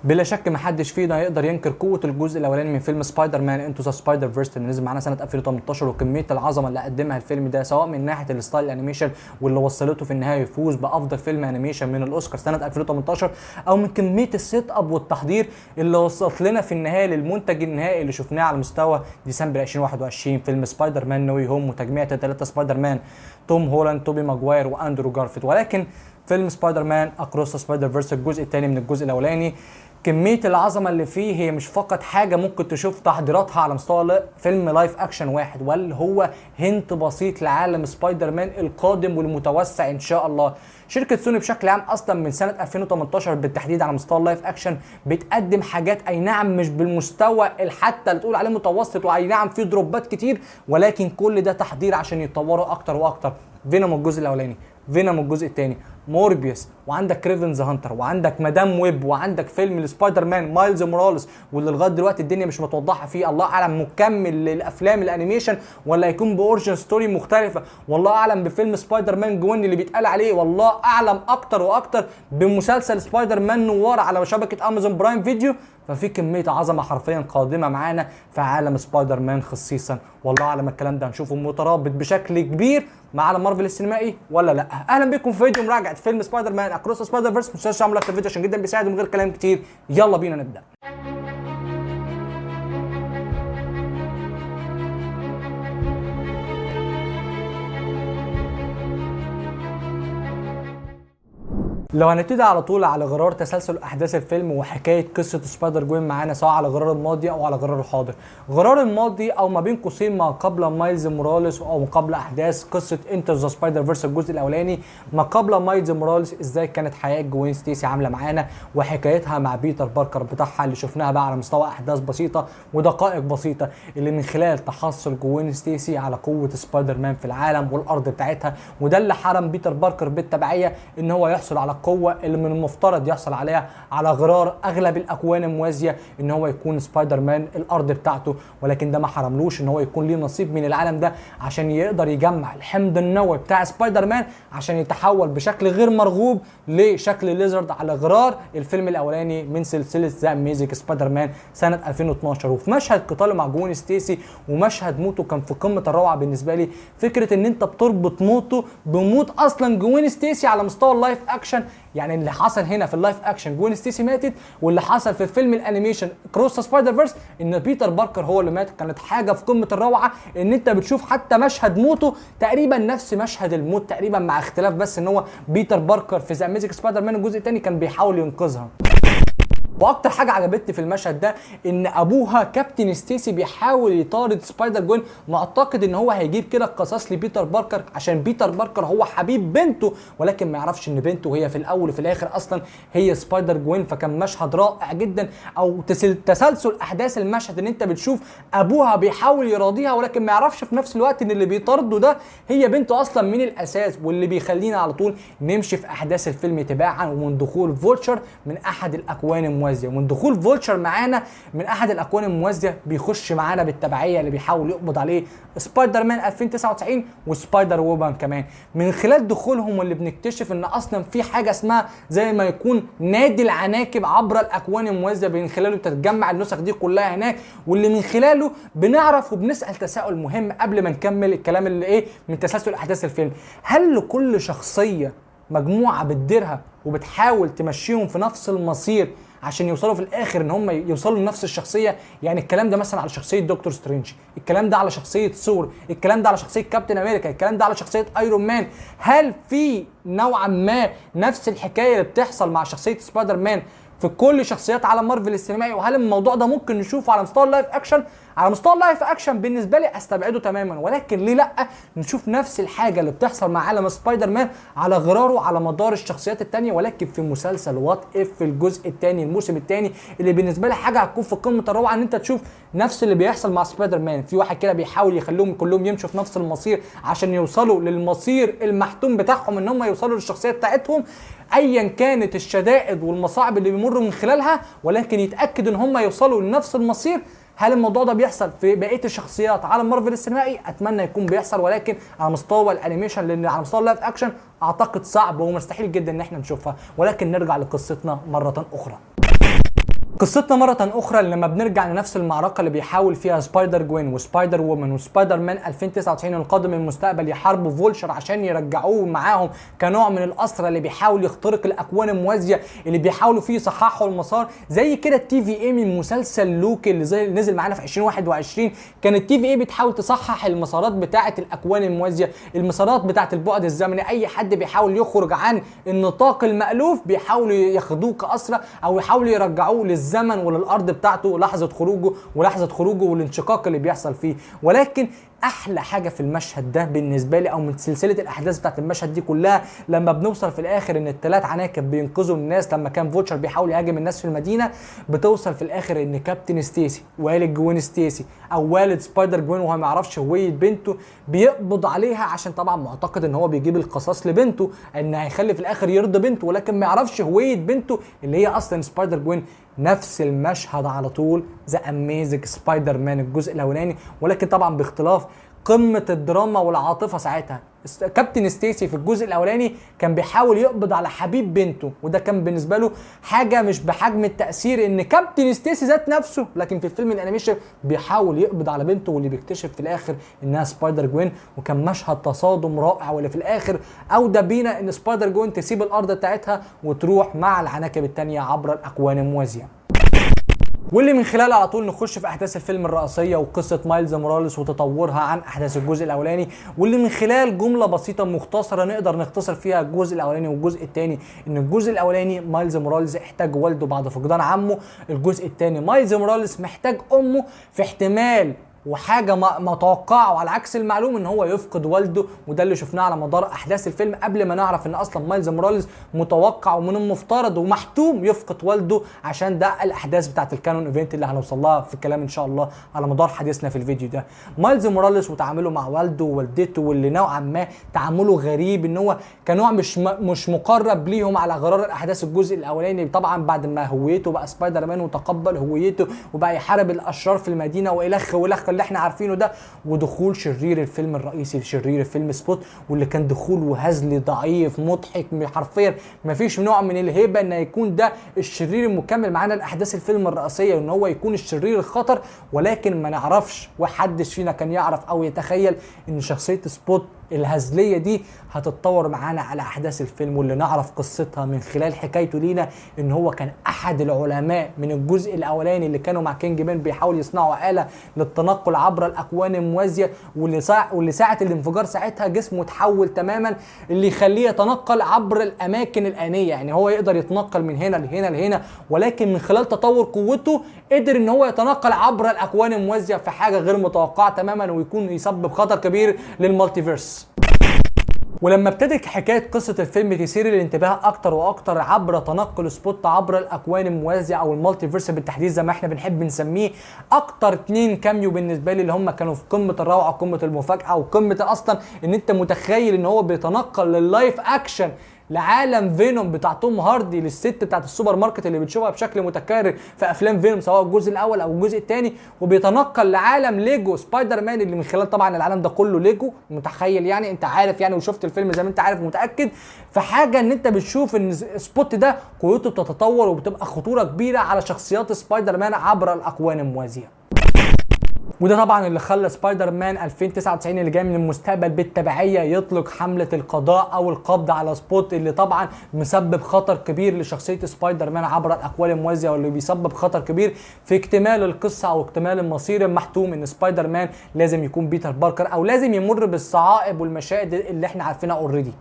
بلا شك محدش فينا يقدر ينكر قوه الجزء الاولاني من فيلم سبايدر مان انتو ذا سبايدر فيرس اللي نزل معانا سنه 2018، وكميه العظمه اللي قدمها الفيلم ده سواء من ناحيه الستايل الانيميشن واللي وصلته في النهايه يفوز بافضل فيلم انيميشن من الاوسكار سنه 2018، او من كميه السيت اب والتحضير اللي وصلت لنا في النهايه للمنتج النهائي اللي شفناه على مستوى ديسمبر 2021 فيلم سبايدر مان نو واي هوم وتجميع ثلاثه سبايدر مان توم هولاند توبي ماجواير واندرو جارفيلد. ولكن فيلم سبايدر مان اكروس سبايدر فيرس الجزء الثاني من الجزء الاولاني كميه العظمه اللي فيه هي مش فقط حاجه ممكن تشوف تحضيراتها على مستوى فيلم لايف اكشن واحد، بل هو هنت بسيط لعالم سبايدر مان القادم والمتوسع ان شاء الله. شركه سوني بشكل عام اصلا من سنه 2018 بالتحديد على مستوى اللايف اكشن بتقدم حاجات اي نعم مش بالمستوى الحتى اللي تقول عليه متوسط، واي نعم في دروبات كتير، ولكن كل ده تحضير عشان يتطوروا اكتر واكتر. فينوم الجزء الاولاني، فينوم الجزء الثاني، موربيوس، وعندك ريفنز هانتر، وعندك مدام ويب، وعندك فيلم لسبايدر مان مايلز موراليس واللي لغايه دلوقتي الدنيا مش متوضحه فيه، الله اعلم مكمل للافلام الانيميشن ولا هيكون باورجن ستوري مختلفه، والله اعلم بفيلم سبايدر مان جوين اللي بيتقال عليه، والله اعلم اكتر واكتر بمسلسل سبايدر مان نوار على شبكه امازون برايم فيديو. ففي كميه عظمه حرفيا قادمه معانا في عالم سبايدر مان خصيصا، والله اعلم الكلام ده هنشوفه مترابط بشكل كبير مع عالم مارفل السينمائي ولا لا. اهلا بكم في فيديو مراجعه فيلم سبايدر مان اكروس سبايدر فيرس. ما تنساش تعمل لايك للفيديو عشان جدا بيساعد، ومن غير كلام كتير يلا بينا نبدا. لو هنبتدي على طول على غرار تسلسل احداث الفيلم وحكايه قصه سبايدر جوين معانا سواء على غرار الماضي او على غرار الحاضر. غرار الماضي او ما بين قوسين ما قبل مايلز موراليس او ما قبل احداث قصه انتو ذا سبايدر فيرس الجزء الاولاني، ما قبل مايلز موراليس ازاي كانت حياه جوين ستيسي عامله معانا وحكايتها مع بيتر باركر بتاعها اللي شفناها بقى على مستوى احداث بسيطه ودقائق بسيطه اللي من خلال تحصل جوين ستيسي على قوه سبايدر مان في العالم والارض بتاعتها، وده اللي حرم بيتر باركر بالتبعيه ان هو يحصل على القوه اللي من المفترض يحصل عليها على غرار اغلب الاكوان الموازيه ان هو يكون سبايدر مان الارض بتاعته، ولكن ده ما حرملوش ان هو يكون ليه نصيب من العالم ده عشان يقدر يجمع الحمض النووي بتاع سبايدر مان عشان يتحول بشكل غير مرغوب لشكل ليزرد على غرار الفيلم الاولاني من سلسله ذا اميزنج سبايدر مان سنه 2012. وفي مشهد قتاله مع جوين ستيسي ومشهد موته كان في قمه الروعه بالنسبه لي، فكره ان انت بتربط موته بموت اصلا جوين ستيسي على مستوى اللايف اكشن. يعني اللي حصل هنا في اللايف اكشن جوين ستيسي ماتت، واللي حصل في فيلم الانيميشن كروس سبايدر فيرس ان بيتر باركر هو اللي مات. كانت حاجه في قمه الروعه ان انت بتشوف حتى مشهد موته تقريبا نفس مشهد الموت تقريبا، مع اختلاف بس ان هو بيتر باركر في ذا اميزنج سبايدر مان الجزء الثاني كان بيحاول ينقذها. واكتر حاجه عجبتني في المشهد ده ان ابوها كابتن ستيسي بيحاول يطارد سبايدر جوين، معتقد ان هو هيجيب كده القصاص لبيتر باركر عشان بيتر باركر هو حبيب بنته، ولكن ما يعرفش ان بنته هي في الاول وفي الاخر اصلا هي سبايدر جوين. فكان مشهد رائع جدا، او تسلسل احداث المشهد ان انت بتشوف ابوها بيحاول يراضيها ولكن ما يعرفش في نفس الوقت ان اللي بيطارده ده هي بنته اصلا من الاساس، واللي بيخلينا على طول نمشي في احداث الفيلم تباعا ومن دخول فولتشر من احد الاكوان الموازيه، ومن دخول فولتشر معانا من احد الاكوان الموازيه بيخش معانا بالتبعيه اللي بيحاول يقبض عليه سبايدر مان 2099 وسبايدر وومن كمان. من خلال دخولهم واللي بنكتشف ان اصلا في حاجه اسمها زي ما يكون نادي العناكب عبر الاكوان الموازيه، من خلاله بتتجمع النسخ دي كلها هناك، واللي من خلاله بنعرف وبنسال تساؤل مهم قبل ما نكمل الكلام اللي من تسلسل احداث الفيلم. هل لكل شخصيه مجموعه بتديرها وبتحاول تمشيهم في نفس المصير عشان يوصلوا في الاخر ان هم يوصلوا لنفس الشخصيه؟ يعني الكلام ده مثلا على شخصيه دكتور سترينج، الكلام ده على شخصيه ثور، الكلام ده على شخصيه كابتن امريكا، الكلام ده على شخصيه ايرون مان. هل في نوعا ما نفس الحكايه اللي بتحصل مع شخصيه سبايدر مان في كل شخصيات عالم مارفل السينمائي؟ وهل الموضوع ده ممكن نشوفه على مستوى اللايف اكشن؟ على مستوى اللايف اكشن بالنسبه لي استبعده تماما، ولكن ليه لا نشوف نفس الحاجه اللي بتحصل مع عالم سبايدر مان على غراره على مدار الشخصيات الثانيه، ولكن في مسلسل وات اف في الجزء الثاني الموسم الثاني اللي بالنسبه لي حاجه هتكون في قمه الروعه، ان انت تشوف نفس اللي بيحصل مع سبايدر مان. في واحد كده بيحاول يخليهم كلهم يمشوا في نفس المصير عشان يوصلوا للمصير المحتوم بتاعهم ان هم يوصلوا للشخصيه بتاعتهم ايا كانت الشدائد والمصاعب اللي بيمروا من خلالها، ولكن يتاكد ان هم يوصلوا لنفس المصير. هل الموضوع ده بيحصل في بقيه الشخصيات عالم مارفل السينمائي؟ اتمنى يكون بيحصل، ولكن على مستوى الانيميشن لان على مستوى اللايف اكشن اعتقد صعب ومستحيل جدا ان احنا نشوفها. ولكن نرجع لقصتنا مره اخرى. قصتنا مرة أخرى لما بنرجع لنفس المعركة اللي بيحاول فيها سبايدر جوين وسبايدر وومن وسبايدر مان 2099 القادم من المستقبل يحاربوا فولشر عشان يرجعوه معاهم كنوع من الأسرى اللي بيحاول يخترق الأكوان الموازية اللي بيحاولوا فيه يصححوا المسار. زي كده التي في اي من مسلسل لوكي اللي نزل معانا في 2021 كانت التي في اي بتحاول تصحح المسارات بتاعة الأكوان الموازية، المسارات بتاعة البعد الزمني. أي حد بيحاول يخرج عن النطاق المألوف بيحاولوا ياخدوه كأسرى أو يحاولوا يرجعوه للزمن وللارض بتاعته لحظه خروجه والانشقاق اللي بيحصل فيه. ولكن احلى حاجه في المشهد ده بالنسبه لي او من سلسله الاحداث بتاعت المشهد دي كلها لما بنوصل في الاخر ان الثلاث عناكب بينقذوا الناس لما كان فوتشر بيحاول يهاجم الناس في المدينه. بتوصل في الاخر ان كابتن ستيسي والد جوين ستيسي او والد سبايدر جوين وهو ما يعرفش هويه بنته بيقبض عليها عشان طبعا معتقد ان هو بيجيب القصاص لبنته ان هيخلي في الاخر يرضي بنته، ولكن ما يعرفش هويه بنته اللي هي اصلا سبايدر جوين. نفس المشهد على طول ذا اميزنج سبايدر مان الجزء الاولاني، ولكن طبعا باختلاف قمه الدراما والعاطفه. ساعتها كابتن ستيسي في الجزء الاولاني كان بيحاول يقبض على حبيب بنته، وده كان بالنسبه له حاجه مش بحجم التاثير ان كابتن ستيسي ذات نفسه، لكن في الفيلم الانيميشن بيحاول يقبض على بنته واللي بيكتشف في الاخر انها سبايدر جوين. وكان مشهد تصادم رائع واللي في الاخر اودى بينا ان سبايدر جوين تسيب الارض بتاعتها وتروح مع العناكب الثانيه عبر الاكوان الموازيه، واللي من خلاله على طول نخش في احداث الفيلم الرئيسيه وقصه مايلز موراليس وتطورها عن احداث الجزء الاولاني، واللي من خلال جمله بسيطه مختصره نقدر نختصر فيها الجزء الاولاني والجزء الثاني. ان الجزء الاولاني مايلز موراليس احتاج والده بعد فقدان عمه، الجزء الثاني مايلز موراليس محتاج امه في احتمال وحاجه ما توقعه على عكس المعلوم ان هو يفقد والده. وده اللي شفناه على مدار احداث الفيلم قبل ما نعرف ان اصلا مايلز موراليس متوقع ومن المفترض ومحتوم يفقد والده، عشان ده الاحداث بتاعت الكانون ايفنت اللي هنوصل لها في الكلام ان شاء الله على مدار حديثنا في الفيديو ده. مايلز موراليس وتعامله مع والده ووالدته واللي نوعا ما تعامله غريب، ان هو كنوع مش مقرب ليهم على غرار الاحداث الجزء الاولاني. طبعا بعد ما هويته بقى سبايدر مان وتقبل هويته وبقى يحارب الاشرار في المدينه والخ اللي احنا عارفينه ده، ودخول شرير الفيلم الرئيسي شرير الفيلم سبوت، واللي كان دخول وهزلي ضعيف مضحك حرفيا مفيش نوع من الهيبه ان يكون ده الشرير المكمل معانا لاحداث الفيلم الرئيسيه وان هو يكون الشرير الخطر. ولكن ما نعرفش وحدش فينا كان يعرف او يتخيل ان شخصيه سبوت الهزليه دي هتتطور معانا على احداث الفيلم، واللي نعرف قصتها من خلال حكايته لينا ان هو كان احد العلماء من الجزء الاولاني اللي كانوا مع كينج مان بيحاول يصنعوا آلة للتنقل عبر الاكوان الموازيه، واللي ساعه الانفجار ساعتها جسمه اتحول تماما اللي يخليه يتنقل عبر الاماكن الانيه، يعني هو يقدر يتنقل من هنا لهنا لهنا، ولكن من خلال تطور قوته قدر ان هو يتنقل عبر الاكوان الموازيه في حاجه غير متوقعه تماما ويكون يسبب خطر كبير للمالتيفيرس. ولما ابتدت حكايه قصه الفيلم تثير الانتباه اكتر واكتر عبر تنقل سبوت عبر الاكوان الموازيه او المالتيفيرس بالتحديد زي ما احنا بنحب نسميه، اكتر 2 كاميو بالنسبه لي اللي هم كانوا في قمه الروعه وقمه المفاجاه وقمه اصلا ان انت متخيل ان هو بيتنقل لللايف اكشن لعالم فينوم بتاع توم هاردي، للست بتاعت السوبر ماركت اللي بتشوفها بشكل متكرر في افلام فينوم سواء الجزء الاول او الجزء الثاني، وبيتنقل لعالم ليجو سبايدر مان اللي من خلال طبعا العالم ده كله ليجو متخيل يعني انت عارف يعني وشفت الفيلم زي ما انت عارف ومتاكد. فحاجه ان انت بتشوف ان سبوت ده قوته بتتطور وبتبقى خطوره كبيره على شخصيات سبايدر مان عبر الاكوان الموازيه. وده طبعا اللي خلى سبايدر مان 2099 اللي جاي من المستقبل بالتبعيه يطلق حمله القضاء او القبض على سبوت اللي طبعا مسبب خطر كبير لشخصيه سبايدر مان عبر الاكوان الموازيه، واللي بيسبب خطر كبير في اكتمال القصه او اكتمال المصير المحتوم ان سبايدر مان لازم يكون بيتر باركر او لازم يمر بالصعائب والمشاهد اللي احنا عارفينها اوريدي.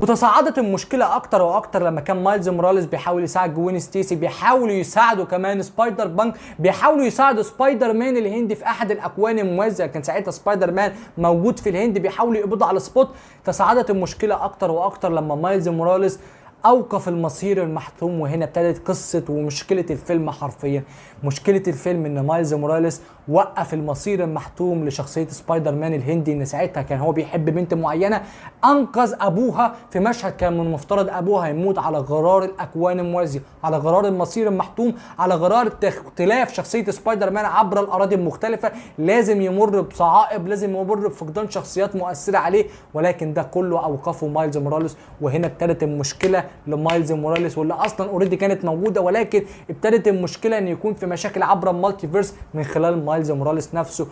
وتصاعدت المشكله اكتر واكتر لما كان مايلز موراليس بيحاول يساعد جوين ستيسي، بيحاولوا يساعدوا كمان سبايدر بانك، بيحاولوا يساعدوا سبايدر مان الهندي في احد الاكوان الموازيه، كان ساعتها سبايدر مان موجود في الهند بيحاولوا يقبضوا على سبوت. تصاعدت المشكله اكتر واكتر لما مايلز موراليس اوقف المصير المحتوم، وهنا ابتدت قصه ومشكله الفيلم حرفيا. مشكله الفيلم ان مايلز موراليس وقف المصير المحتوم لشخصيه سبايدر مان الهندي، ان ساعتها كان هو بيحب بنت معينه، انقذ ابوها في مشهد كان من المفترض ابوها يموت على غرار الاكوان الموازيه، على غرار المصير المحتوم، على غرار اختلاف شخصيه سبايدر مان عبر الاراضي المختلفه، لازم يمر بصعائب، لازم يمر بفقدان شخصيات مؤثره عليه، ولكن ده كله اوقفه مايلز موراليس. وهنا ابتدت المشكله لمايلز موراليس واللي اصلا اوريدي كانت موجوده، ولكن ابتدت المشكله ان يكون في مشاكل عبر المالتي فيرس من خلال مايلز موراليس نفسه.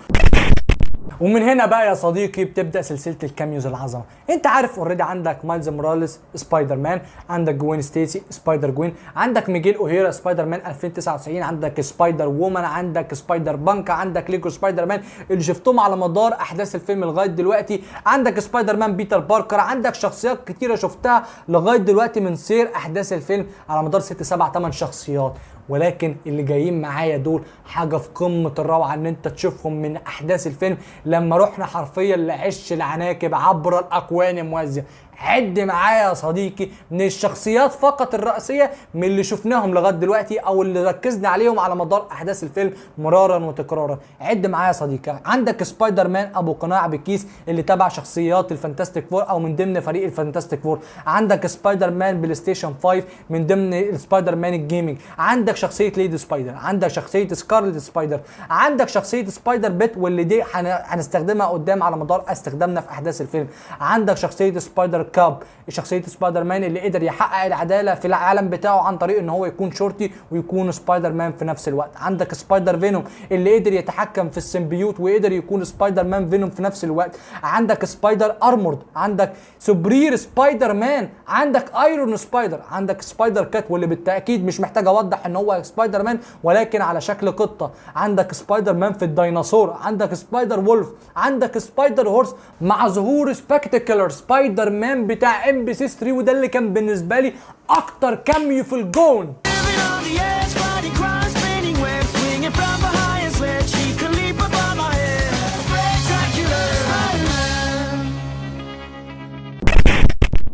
ومن هنا بقى يا صديقي بتبدا سلسله الكاميوز العظمه. انت عارف اوريدي عندك مايلز موراليس سبايدر مان، عندك جوين ستيسي سبايدر جوين، عندك ميجيل اوهيرا سبايدر مان 2099، عندك سبايدر وومن، عندك سبايدر بانك، عندك ليجو سبايدر مان اللي شفتهم على مدار احداث الفيلم لغايه دلوقتي، عندك سبايدر مان بيتر باركر، عندك شخصيات كتيره شفتها لغايه دلوقتي من سير احداث الفيلم على مدار 6 7 8 شخصيات. ولكن اللي جايين معايا دول حاجه في قمه الروعه ان انت تشوفهم من احداث الفيلم لما رحنا حرفيا لعش العناكب عبر الاكوان الموازيه. عد معايا يا صديقي من الشخصيات فقط الرئيسيه من اللي شفناهم لغايه دلوقتي او اللي ركزنا عليهم على مدار احداث الفيلم مرارا وتكرارا. عد معايا يا صديقي. عندك سبايدر مان ابو قناع بالكيس اللي تبع شخصيات الفانتاستيك فور او من ضمن فريق الفانتاستيك فور، عندك سبايدر مان بلاي ستيشن 5 من ضمن سبايدر مان الجيمنج، عندك شخصيه ليدي سبايدر، عندك شخصيه سكارلت سبايدر، عندك شخصيه سبايدر بيت واللي دي هنستخدمها قدام على مدار استخدامنا في احداث الفيلم، عندك شخصيه سبايدر كاب شخصيه سبايدر مان اللي قدر يحقق العداله في العالم بتاعه عن طريق ان هو يكون شرطي ويكون سبايدر مان في نفس الوقت، عندك سبايدر فينوم اللي قدر يتحكم في السيمبيوت وقدر يكون سبايدر مان فينوم في نفس الوقت، عندك سبايدر ارمورد، عندك سوبرير سبايدر مان، عندك ايرون سبايدر، عندك سبايدر كات واللي بالتاكيد مش محتاج اوضح ان هو سبايدر مان ولكن على شكل قطه، عندك سبايدر مان في الديناصور، عندك سبايدر وولف، عندك سبايدر هورس مع ظهور سبكتكلر سبايدر مان بتاع ام بي سي 3 وده اللي كان بالنسبه لي اكتر كاميو في الجون.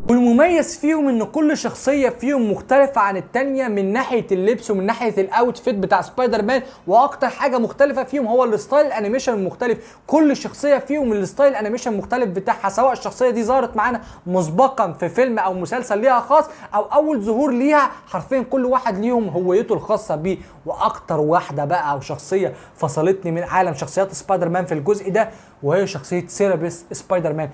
والمميز فيهم ان كل شخصيه فيهم مختلفه عن الثانيه من ناحيه اللبس ومن ناحيه الاوتفيت بتاع سبايدر مان، واكتر حاجه مختلفه فيهم هو الستايل الانيميشن المختلف. كل شخصيه فيهم الستايل الانيميشن المختلف بتاعها، سواء الشخصيه دي ظهرت معانا مسبقا في فيلم او مسلسل ليها خاص او اول ظهور ليها، حرفيا كل واحد ليهم هويته الخاصه بيه. واكتر واحده بقى او شخصيه فصلتني من عالم شخصيات سبايدر مان في الجزء ده وهي شخصيه سيرابيس سبايدر مان.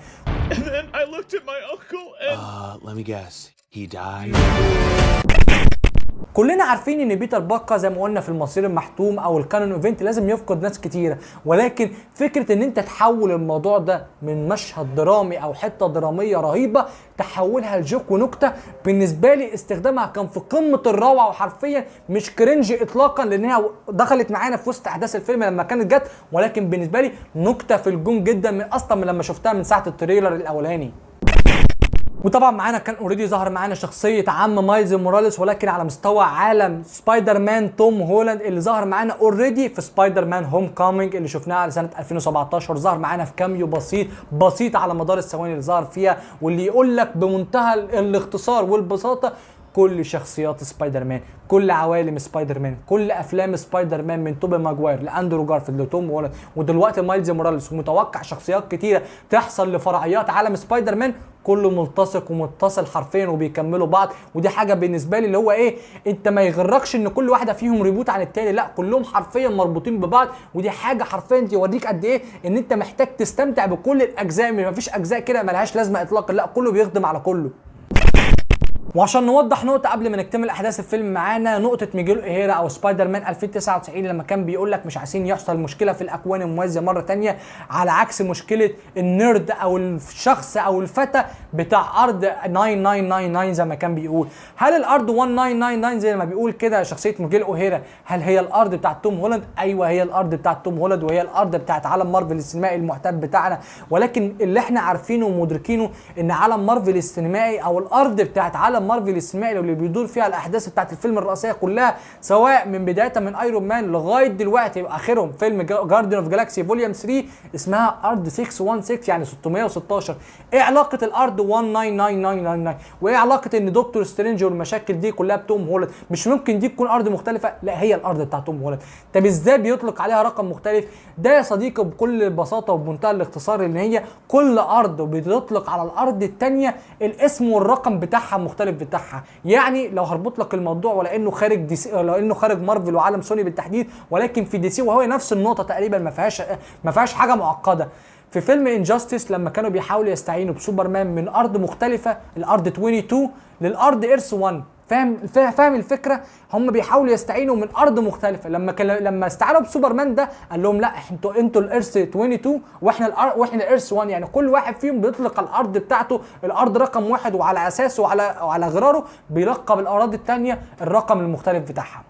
And then I looked at my uncle and let me guess. He died. كلنا عارفين ان بيتر باركر زي ما قلنا في المصير المحتوم او الكانون ايفنت لازم يفقد ناس كتيره، ولكن فكره ان انت تحول الموضوع ده من مشهد درامي او حته دراميه رهيبه تحولها لجوك ونكته، بالنسبه لي استخدامها كان في قمه الروعه وحرفيا مش كرنج اطلاقا لانها دخلت معانا في وسط احداث الفيلم لما كانت جت، ولكن بالنسبه لي نكته في الجون جدا من اصلا من لما شفتها من ساعه التريلر الاولاني. وطبعا معانا كان اوريدي ظهر معانا شخصيه عم مايلز موراليس ولكن على مستوى عالم سبايدر مان توم هولاند اللي ظهر معانا اوريدي في سبايدر مان هوم كامينج اللي شفناها على سنه 2017، ظهر معانا في كاميو بسيط على مدار الثواني اللي ظهر فيها، واللي يقول لك بمنتهى الاختصار والبساطه كل شخصيات سبايدر مان، كل عوالم سبايدر مان، كل افلام سبايدر مان من توبي ماجواير لاندرو جارفيلد لتوم هولاند ودلوقتي مايلز موراليس، ومتوقع شخصيات كتيره تحصل لفرعيات عالم سبايدر مان، كله ملتصق ومتصل حرفيا وبيكملوا بعض. ودي حاجه بالنسبه لي اللي هو ايه، انت ما يغركش ان كل واحده فيهم ريبوت عن التاني، لا كلهم حرفيا مربوطين ببعض، ودي حاجه حرفيا توريك قد ايه ان انت محتاج تستمتع بكل الاجزاء، ما فيش اجزاء كده ملهاش لازمه اطلاقا، لا كله بيخدم على كله. وعشان نوضح نقطه قبل ما نكتمل احداث الفيلم، معانا نقطه ميجيل اوهيرا او سبايدر مان 2099 لما كان بيقول لك مش عايزين يحصل مشكله في الاكوان الموازيه مره ثانيه، على عكس مشكله النيرد او الشخص او الفتى بتاع ارض 9999 زي ما كان بيقول. هل الارض 1999 زي ما بيقول كده شخصيه ميجيل اوهيرا هل هي الارض بتاعت توم هولاند؟ ايوه هي الارض بتاعت توم هولاند وهي الارض بتاعت عالم مارفل السينمائي المعتاد بتاعنا، ولكن اللي احنا عارفينه ومدركينه ان عالم مارفل السينمائي او الارض بتاعت عالم مارفل السينمائي اللي بيدور فيها الاحداث بتاعت الفيلم الرئيسيه كلها، سواء من بدايه من ايرون مان لغايه دلوقتي اخرهم فيلم جارديان اوف جالاكسي فوليوم 3 اسمها ارض 616 يعني 616. ايه علاقه الارض 1999 وايه علاقه ان دكتور سترينج والمشاكل دي كلها بتوم هولاند؟ مش ممكن دي تكون ارض مختلفه، لا هي الارض بتاعت توم هولاند. طب ازاي بيطلق عليها رقم مختلف؟ ده يا صديقي بكل بساطه وبمنتهى الاختصار ان هي كل ارض بتطلق على الارض الثانيه الاسم والرقم بتاعها مختلف بتاعها. يعني لو هربط لك الموضوع ولا انه خارج دي سي، لو انه خارج مارفل وعالم سوني بالتحديد، ولكن في دي سي وهو نفس النقطه تقريبا ما فيهاش حاجه معقده. في فيلم انجاستس لما كانوا بيحاولوا يستعينوا بسوبرمان من ارض مختلفه، الارض 22 للارض ايرث 1. فاهم الفكره؟ هم بيحاولوا يستعينوا من ارض مختلفه. لما استعانوا بسوبرمان ده قال لهم لا انتوا الارث 22 واحنا الارث 1، يعني كل واحد فيهم بيطلق الارض بتاعته الارض رقم 1، وعلى اساسه وعلى غراره بيلقب الاراضي الثانيه الرقم المختلف بتاعها.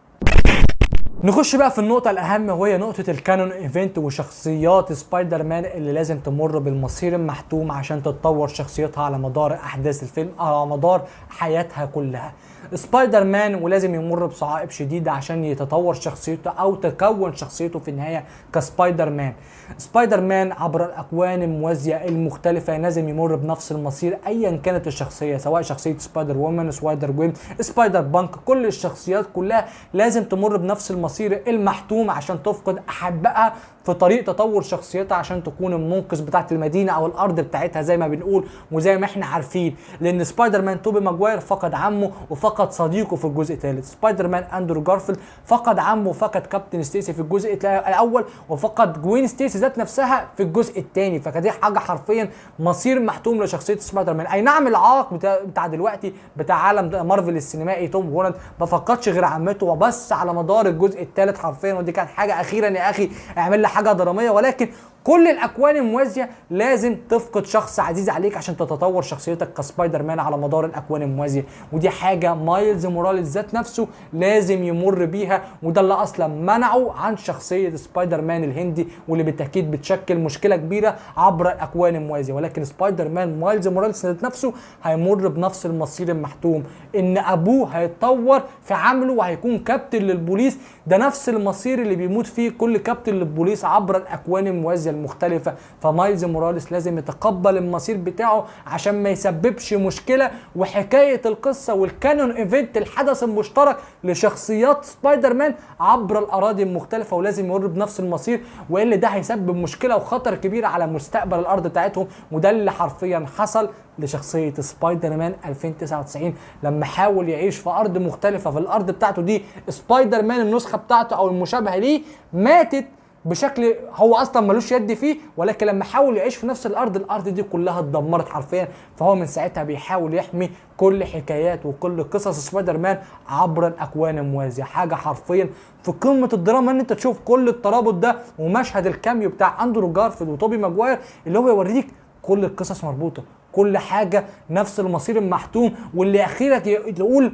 نخش بقى في النقطة الأهم، وهي نقطة الكانون ايفنت وشخصيات سبايدر مان اللي لازم تمر بالمصير المحتوم عشان تتطور شخصيتها على مدار أحداث الفيلم، على مدار حياتها كلها. سبايدر مان ولازم يمر بصعائب شديدة عشان يتطور شخصيته أو تكون شخصيته في النهاية كسبايدر مان. سبايدر مان عبر الأكوان الموازية المختلفة لازم يمر بنفس المصير أيا كانت الشخصية، سواء شخصية سبايدر وومن، سبايدر جوين، سبايدر بانك، كل الشخصيات كلها لازم تمر بنفس المصير المحتوم عشان تفقد أحبائها في طريق تطور شخصيتها عشان تكون المنقذ بتاعت المدينة أو الأرض بتاعتها زي ما بنقول وزي ما احنا عارفين. لأن سبايدر مان توبي ماجواير فقد عمه وفقد صديقه في الجزء الثالث، سبايدر مان أندرو جارفيلد فقد عمه وفقد كابتن ستيسي في الجزء الأول، وفقد جوين ستيسي ذات نفسها في الجزء الثاني. فكده حاجة حرفيا مصير محتوم لشخصية سبايدر مان. أي نعم العائق بتاع دلوقتي بتاع عالم مارفل السينمائي توم هولاند ما فقدش غير عمته وبس على مدار الجزء الثالث حرفيا، ودي كانت حاجة أخيرا يا أخي اعمل لي حاجة درامية، ولكن كل الاكوان الموازيه لازم تفقد شخص عزيز عليك عشان تتطور شخصيتك كسبايدر مان على مدار الاكوان الموازيه، ودي حاجه مايلز موراليس ذات نفسه لازم يمر بيها، وده اللي اصلا منعه عن شخصيه سبايدر مان الهندي، واللي بالتاكيد بتشكل مشكله كبيره عبر الاكوان الموازيه. ولكن سبايدر مان مايلز موراليس ذات نفسه هيمر بنفس المصير المحتوم، ان ابوه هيتطور في عمله وهيكون كابتن للبوليس، ده نفس المصير اللي بيموت فيه كل كابتن للبوليس عبر الاكوان الموازيه المختلفة. فمايلز موراليس لازم يتقبل المصير بتاعه عشان ما يسببش مشكلة. وحكاية القصة والكانون ايفنت الحدث المشترك لشخصيات سبايدر مان عبر الاراضي المختلفة، ولازم يمر بنفس المصير، والا ده هيسبب مشكلة وخطر كبير على مستقبل الارض بتاعتهم. وده اللي حرفيا حصل لشخصية سبايدر مان 2099 لما حاول يعيش في ارض مختلفة. في الارض بتاعته دي سبايدر مان النسخة بتاعته او المشابهة ليه ماتت بشكل هو اصلا ملوش يد فيه، ولكن لما حاول يعيش في نفس الارض دي كلها اتدمرت حرفيا. فهو من ساعتها بيحاول يحمي كل حكايات وكل قصص سبايدر مان عبر الاكوان الموازيه. حاجه حرفيا في قمه الدراما ان انت تشوف كل الترابط ده، ومشهد الكاميو بتاع اندرو جارفيلد وتوبي ماجواير اللي هو يوريك كل القصص مربوطه، كل حاجه نفس المصير المحتوم. واللي اخيرا تقول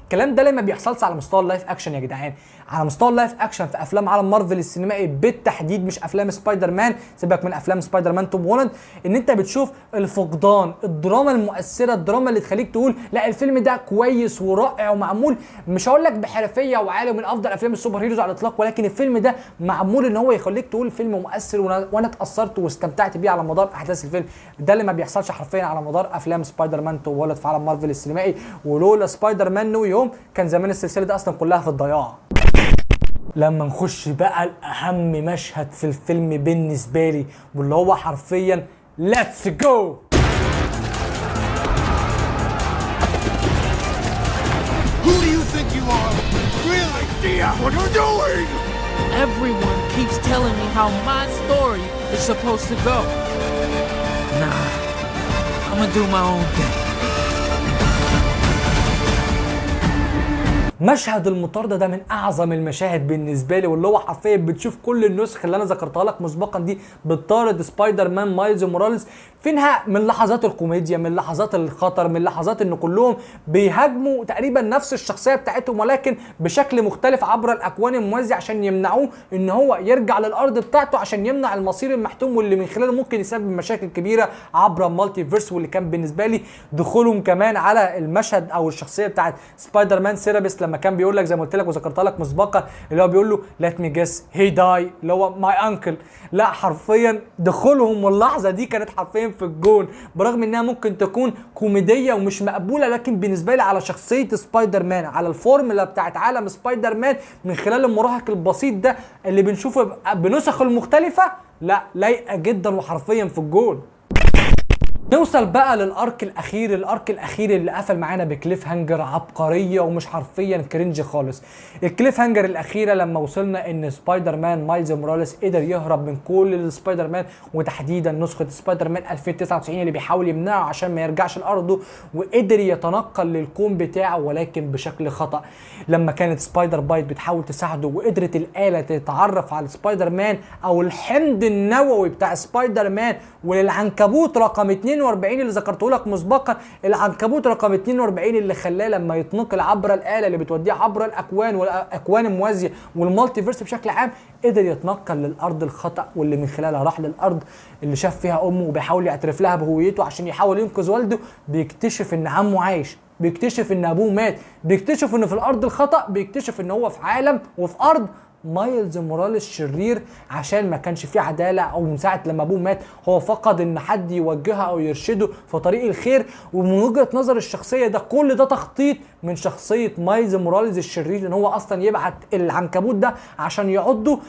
الكلام ده لما بيحصلش على مستوى اللايف اكشن يا جدعان، على مستوى اللايف اكشن في افلام عالم مارفل السينمائي بالتحديد، مش افلام سبايدر مان، سيبك من افلام سبايدر مان توم هولاند، ان انت بتشوف الفقدان، الدراما المؤثره، الدراما اللي تخليك تقول لا الفيلم ده كويس ورائع ومعمول، مش هقول لك بحرفيه وعالي من افضل افلام السوبر هيروز على الاطلاق، ولكن الفيلم ده معمول ان هو يخليك تقول الفيلم مؤثر وانا اتاثرت واستمتعت بيه على مدار احداث الفيلم. ده اللي ما بيحصلش حرفيا على مدار افلام سبايدر مان توم هولاند في عالم مارفل السينمائي. ولولا سبايدر مان نو يوم كان زمان السلسله دي اصلا كلها في الضياع. لما نخش بقى الاهم مشهد في الفيلم بالنسبه لي، واللي هو حرفيا ليتس جو. Who do you think you are? Real idea what you're doing! Everyone keeps telling me how my story is supposed to go. Nah, I'm gonna do my own thing. مشهد المطاردة ده من اعظم المشاهد بالنسبه لي، واللي هو حرفيا بتشوف كل النسخ اللي انا ذكرتها لك مسبقا دي بتطارد سبايدر مان مايلز موراليس فينها من لحظات الكوميديا، من لحظات الخطر، من لحظات ان كلهم بيهاجموا تقريبا نفس الشخصيه بتاعتهم ولكن بشكل مختلف عبر الاكوان الموازيه عشان يمنعوه ان هو يرجع للارض بتاعته، عشان يمنع المصير المحتوم واللي من خلاله ممكن يسبب مشاكل كبيره عبر المالتي فيرس. واللي كان بالنسبه لي دخولهم كمان على المشهد او الشخصيه بتاعت سبايدر مان سيرابيس لما كان بيقول لك زي ما قلت لك وذكرتها لك مسبقا، اللي هو بيقول له ليت مي جيس هي داي، اللي هو ماي انكل. لا حرفيا دخولهم واللحظه دي كانت حرفيا في الجون، برغم انها ممكن تكون كوميديه ومش مقبوله، لكن بالنسبه لي على شخصيه سبايدر مان، على الفورمولا بتاعت عالم سبايدر مان من خلال المراهق البسيط ده اللي بنشوفه بنسخه المختلفه، لا لايقه جدا وحرفيا في الجون. نوصل بقى للارك الاخير اللي قفل معانا بكليف هانجر عبقريه ومش حرفيا كرنج خالص. الكليف هانجر الاخيره لما وصلنا ان سبايدر مان مايلز موراليس قدر يهرب من كل السبايدر مان، وتحديدا نسخه سبايدر مان 2099 اللي بيحاول يمنعه عشان ما يرجعش لارضه، وقدر يتنقل للكون بتاعه ولكن بشكل خطا. لما كانت سبايدر بايت بتحاول تساعده وقدرت الاله تتعرف على سبايدر مان او الحمض النووي بتاع سبايدر مان وللعنكبوت رقم 42 اللي ذكرته لك مسبقا، العنكبوت رقم 42 اللي خلاه لما يتنقل عبر الاله اللي بتوديه عبر الاكوان والاكوان الموازيه والمالتيفيرس بشكل عام، قدر يتنقل للارض الخطا، واللي من خلالها راح للارض اللي شاف فيها امه وبيحاول يعترف لها بهويته عشان يحاول ينقذ والده. بيكتشف ان عمه عايش، بيكتشف ان ابوه مات، بيكتشف ان في الارض الخطا، بيكتشف ان هو في عالم وفي ارض مايلز موراليس شرير عشان ما كانش فيه عداله، او من ساعه لما ابوه مات هو فقد ان حد يوجهه او يرشده في طريق الخير. ومن وجهه نظر الشخصيه ده كل ده تخطيط من شخصيه مايلز موراليس الشرير، ان هو اصلا يبعت العنكبوت ده عشان يعضه،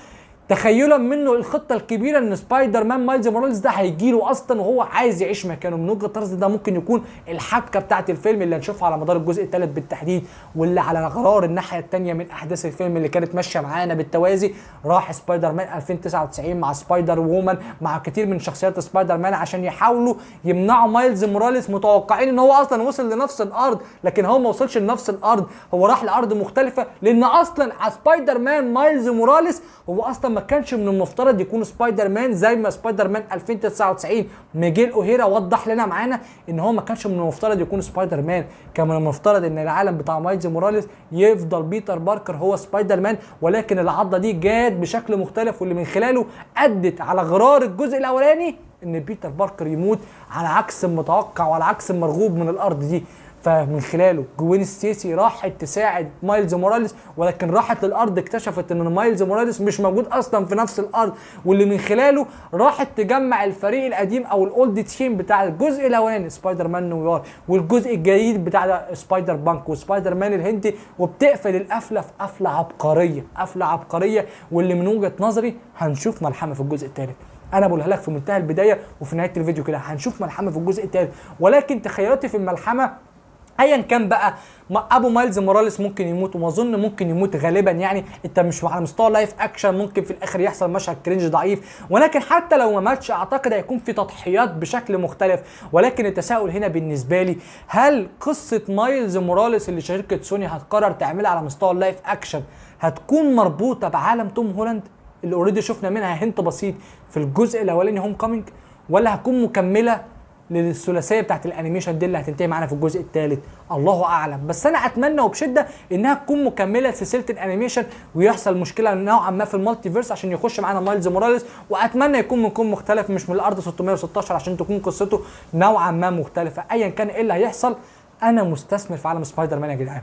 تخيلا منه الخطه الكبيره ان سبايدر مان مايلز موراليس ده هيجيله اصلا وهو عايز يعيش مكانه. من وجهه نظري ده ممكن يكون الحبكه بتاعه الفيلم اللي هنشوفها على مدار الجزء الثالث بالتحديد، واللي على غرار الناحيه الثانيه من احداث الفيلم اللي كانت ماشيه معانا بالتوازي. راح سبايدر مان 2099 مع سبايدر وومن مع كتير من شخصيات سبايدر مان عشان يحاولوا يمنعوا مايلز موراليس، متوقعين ان هو اصلا وصل لنفس الارض، لكن هو ما وصلش لنفس الارض، هو راح لارض مختلفه، لان اصلا سبايدر مان مايلز موراليس هو اصلا ما كانش من المفترض يكون سبايدر مان زي ما سبايدر مان 2099 ميجيل اوهيرا وضح لنا معانا ان هو ما كانش من المفترض يكون سبايدر مان. كان من المفترض ان العالم بتاع مايلز موراليس يفضل بيتر باركر هو سبايدر مان، ولكن العضه دي جات بشكل مختلف، واللي من خلاله ادت على غرار الجزء الاولاني ان بيتر باركر يموت على عكس المتوقع وعلى عكس المرغوب من الارض دي. فمن خلاله جوين ستيسي راحت تساعد مايلز موراليس، ولكن راحت للارض اكتشفت ان مايلز موراليس مش موجود اصلا في نفس الارض، واللي من خلاله راحت تجمع الفريق القديم او الاولد تيم بتاع الجزء الاولاني سبايدر مان نويار والجزء الجديد بتاع سبايدر بانك وسبايدر مان الهندي، وبتقفل القفله في قفله عبقريه، واللي من وجهه نظري هنشوف ملحمه في الجزء الثالث. انا بقولها لك في منتهى البدايه وفي نهايه الفيديو كده، هنشوف ملحمه في الجزء الثالث، ولكن تخيلاتي في الملحمه ايا كان بقى ابو مايلز موراليس ممكن يموت، وما اظن ممكن يموت غالبا، يعني انت مش على مستوى لايف اكشن، ممكن في الاخر يحصل مشهد كرنج ضعيف، ولكن حتى لو ما ماتش اعتقد هيكون في تضحيات بشكل مختلف. ولكن التساؤل هنا بالنسبه لي، هل قصه مايلز موراليس اللي شركه سوني هتقرر تعملها على مستوى اللايف اكشن هتكون مربوطه بعالم توم هولاند اللي اوريدي شفنا منها هنت بسيط في الجزء الاولاني هوم كامينج، ولا هتكون مكمله للثلاثيه بتاعت الانيميشن دي اللي هتنتهي معانا في الجزء الثالث؟ الله اعلم، بس انا اتمنى وبشده انها تكون مكمله لسلسله الانيميشن ويحصل مشكله نوعا ما في المالتيفيرس عشان يخش معانا مايلز موراليس، واتمنى يكون مختلف مش من الارض 616 عشان تكون قصته نوعا ما مختلفه. ايا كان ايه اللي هيحصل، انا مستثمر في عالم سبايدر مان يا جدعان،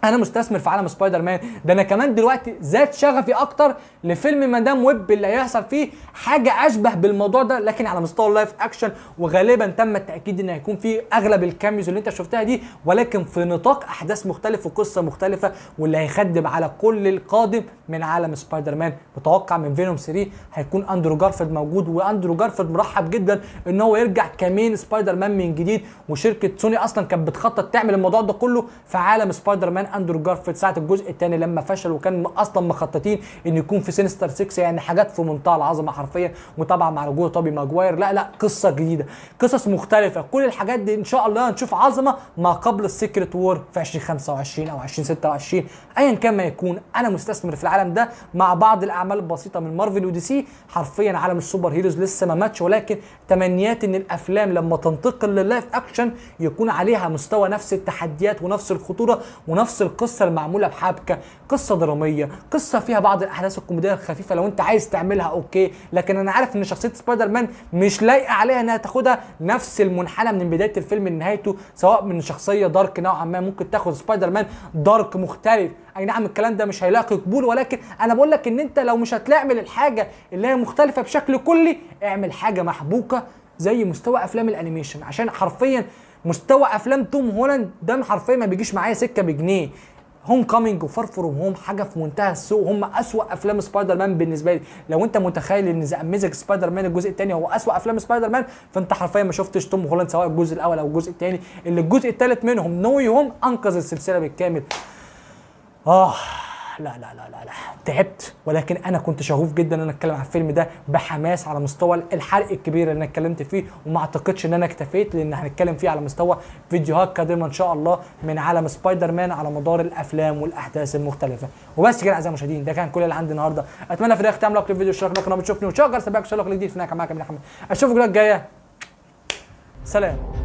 انا مستثمر في عالم سبايدر مان ده. انا كمان دلوقتي زاد شغفي اكتر لفيلم مدام ويب اللي هيحصل فيه حاجه اشبه بالموضوع ده، لكن على مستوى اللايف اكشن، وغالبا تم التاكيد ان هيكون فيه اغلب الكاميوز اللي انت شفتها دي، ولكن في نطاق احداث مختلف وقصه مختلفه، واللي هيخدم على كل القادم من عالم سبايدر مان. متوقع من فينوم 3 هيكون اندرو جارفيلد موجود، واندرو جارفيلد مرحب جدا ان هو يرجع كمين سبايدر مان من جديد، وشركه سوني اصلا كانت بتخطط تعمل الموضوع ده كله في عالم سبايدر مان اندرو جارفيلد ساعه الجزء الثاني لما فشل، وكان اصلا مخططين ان يكون في سينستر 6، يعني حاجات في منتهى العظمه حرفيا، وطبعا مع رجوع توبي ماجواير لا قصه جديده، قصص مختلفه، كل الحاجات دي ان شاء الله هنشوف عظمه ما قبل السيكريت وور في 2025 او 2026 ايا كان ما يكون. انا مستثمر في العالم ده مع بعض الاعمال البسيطه من مارفل ودي سي، حرفيا عالم السوبر هيروز لسه ما ماتش، ولكن تمنيات ان الافلام لما تنتقل لللايف اكشن يكون عليها مستوى نفس التحديات ونفس الخطوره ونفس القصه المعموله بحبكه، قصه دراميه، قصه فيها بعض الاحداث الكوميديه الخفيفه لو انت عايز تعملها اوكي، لكن انا عارف ان شخصيه سبايدر مان مش لايقه عليها انها تاخدها نفس المنحنى من بدايه الفيلم لنهايته، سواء من شخصيه دارك نوعا ما ممكن تاخد سبايدر مان دارك مختلف. اي نعم الكلام ده مش هيلاقي قبول، ولكن انا بقول لك ان انت لو مش هتعمل الحاجه اللي هي مختلفه بشكل كلي، اعمل حاجه محبوكه زي مستوى افلام الانيميشن، عشان حرفيا مستوى افلام توم هولاند ده حرفيا ما بيجيش معايا سكه بجنيه. هوم كامينج وفار فروم هوم حاجه في منتهى السوء، هم اسوأ افلام سبايدر مان بالنسبه لي. لو انت متخيل ان ذا اميزنج سبايدر مان الجزء الثاني هو اسوأ افلام سبايدر مان، فانت حرفيا ما شفتش توم هولاند سواء الجزء الاول او الجزء الثاني، اللي الجزء الثالث منهم نو واي هوم انقذ السلسله بالكامل. لا تعبت، ولكن انا كنت شغوف جدا ان انا اتكلم عن الفيلم ده بحماس على مستوى الحرق الكبير اللي انا اتكلمت فيه، وما اعتقدش ان انا اكتفيت، لان هنتكلم فيه على مستوى فيديوهات قادمه ان شاء الله من عالم سبايدر مان على مدار الافلام والاحداث المختلفه. وبس كده اعزائي المشاهدين، ده كان كل اللي عندي النهارده. اتمنى في الاخر تعملوا لايك للفيديو، اشتراك في القناه بتشوفني وتشغل سباك جديد في معاك من احمد. اشوفكم الجايه، سلام.